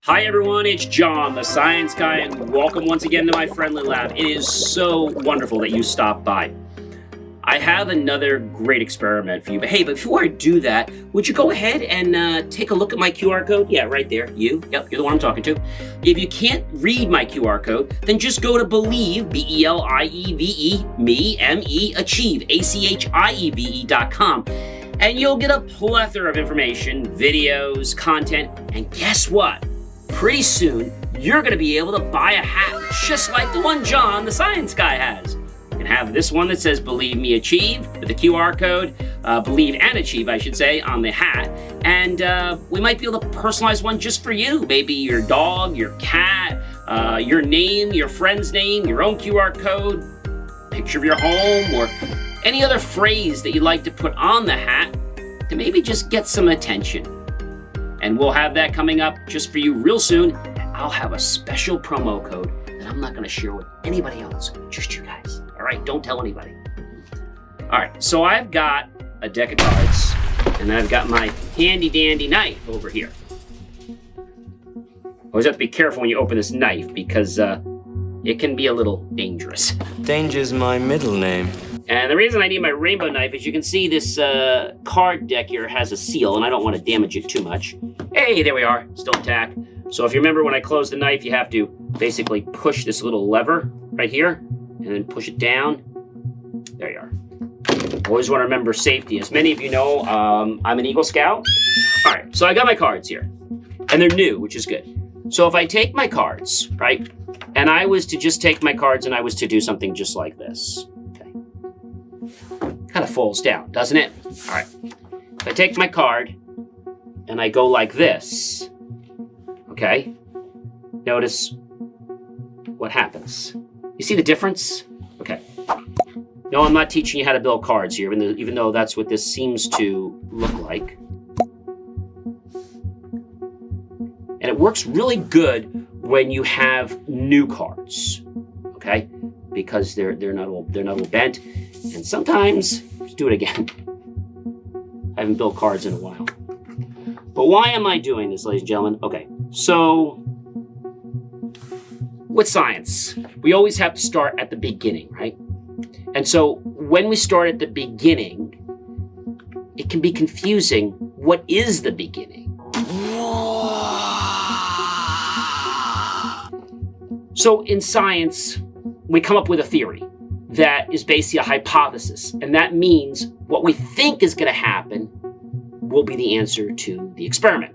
Hi everyone, it's John, the science guy, and welcome once again to my friendly lab. It is so wonderful that you stopped by. I have another great experiment for you, but hey, before I do that, would you go ahead and take a look at my QR code? Yeah, right there, you. Yep, you're the one I'm talking to. If you can't read my QR code, then just go to Believe, B-E-L-I-E-V-E, me, M-E, Achieve, A-C-H-I-E-V-E.com. And you'll get a plethora of information, videos, content, and guess what? Pretty soon, you're going to be able to buy a hat just like the one John, the science guy, has. You can have this one that says Believe Me Achieve with the QR code, Believe and Achieve, I should say, on the hat. And we might be able to personalize one just for you. Maybe your dog, your cat, your name, your friend's name, your own QR code, picture of your home, or any other phrase that you'd like to put on the hat to maybe just get some attention. And we'll have that coming up just for you real soon. And I'll have a special promo code that I'm not going to share with anybody else, just you guys. All right, don't tell anybody. All right, so I've got a deck of cards, and I've got my handy dandy knife over here. Always have to be careful when you open this knife because it can be a little dangerous. Danger's my middle name. And the reason I need my rainbow knife is you can see this card deck here has a seal, and I don't want to damage it too much. Hey, there we are, still intact. So if you remember when I close the knife, you have to basically push this little lever right here, and then push it down. There you are. Always want to remember safety. As many of you know, I'm an Eagle Scout. All right, so I got my cards here, and they're new, which is good. So if I take my cards, right, and I was to just take my cards and I was to do something just like this. Kind of falls down, doesn't it? All right. If I take my card and I go like this, okay, notice what happens. You see the difference? Okay. No, I'm not teaching you how to build cards here, even though that's what this seems to look like. And it works really good when you have new cards, okay? Because they're not all bent. And sometimes, let's do it again. I haven't built cards in a while. But why am I doing this, ladies and gentlemen? Okay, so with science, we always have to start at the beginning, right? And so when we start at the beginning, it can be confusing. What is the beginning? So in science, we come up with a theory that is basically a hypothesis. And that means what we think is going to happen will be the answer to the experiment.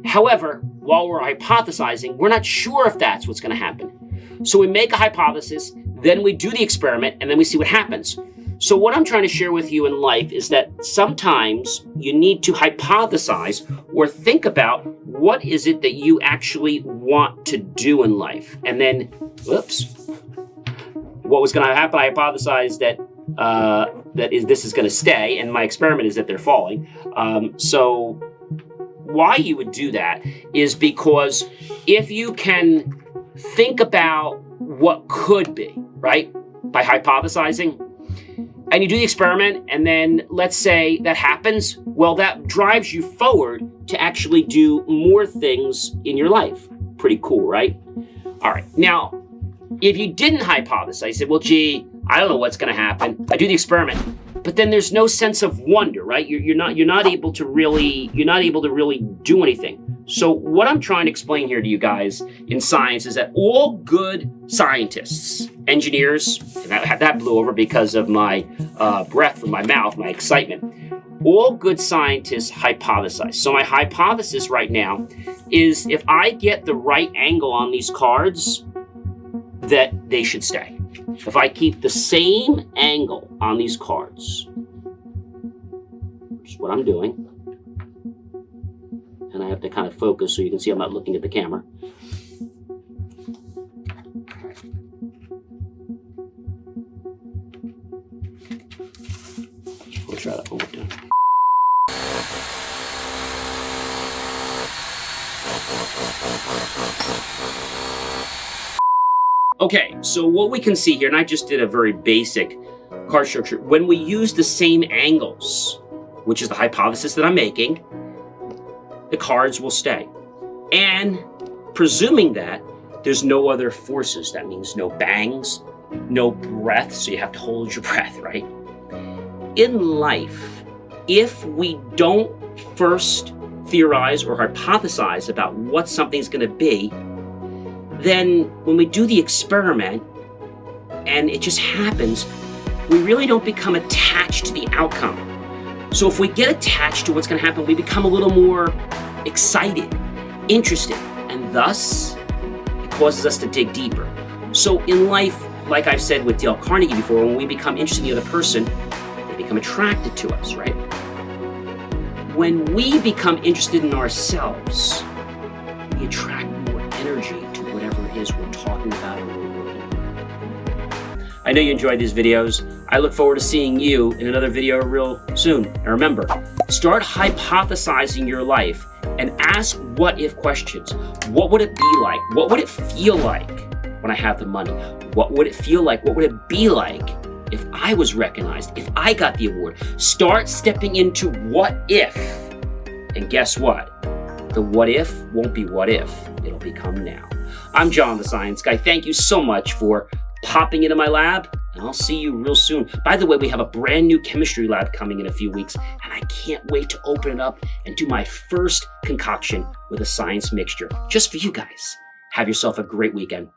However, while we're hypothesizing, we're not sure if that's what's going to happen. So we make a hypothesis, then we do the experiment, and then we see what happens. So what I'm trying to share with you in life is that sometimes you need to hypothesize or think about what is it that you actually want to do in life. And then, whoops. What was going to happen, I hypothesized that this is going to stay, and my experiment is that they're falling. So why you would do that is because if you can think about what could be, right, by hypothesizing, and you do the experiment, and then let's say that happens, well, that drives you forward to actually do more things in your life. Pretty cool, right? All right, now, if you didn't hypothesize, say, well, gee, I don't know what's going to happen. I do the experiment, but then there's no sense of wonder, right? You're not able to really do anything. So what I'm trying to explain here to you guys in science is that all good scientists, engineers, and that blew over because of my breath from my mouth, my excitement. All good scientists hypothesize. So my hypothesis right now is if I get the right angle on these cards, that they should stay. If I keep the same angle on these cards, which is what I'm doing, and I have to kind of focus so you can see I'm not looking at the camera. We'll try that one more time. Okay, so what we can see here, and I just did a very basic card structure, when we use the same angles, which is the hypothesis that I'm making, the cards will stay. And presuming that there's no other forces. That means no bangs, no breath, so you have to hold your breath, right? In life, if we don't first theorize or hypothesize about what something's going to be, then when we do the experiment and it just happens, we really don't become attached to the outcome. So if we get attached to what's going to happen, we become a little more excited, interested, and thus it causes us to dig deeper. So in life, like I've said with Dale Carnegie before, when we become interested in the other person, they become attracted to us, right? When we become interested in ourselves, we attract more energy to whatever it is we're talking about or we're working on. I know you enjoyed these videos. I look forward to seeing you in another video real soon. And remember, start hypothesizing your life and ask what-if questions. What would it be like? What would it feel like when I have the money? What would it feel like? What would it be like if I was recognized, if I got the award? Start stepping into what if. And guess what? The what if won't be what if. It'll become now. I'm John the Science Guy. Thank you so much for popping into my lab, and I'll see you real soon. By the way, we have a brand new chemistry lab coming in a few weeks, and I can't wait to open it up and do my first concoction with a science mixture just for you guys. Have yourself a great weekend.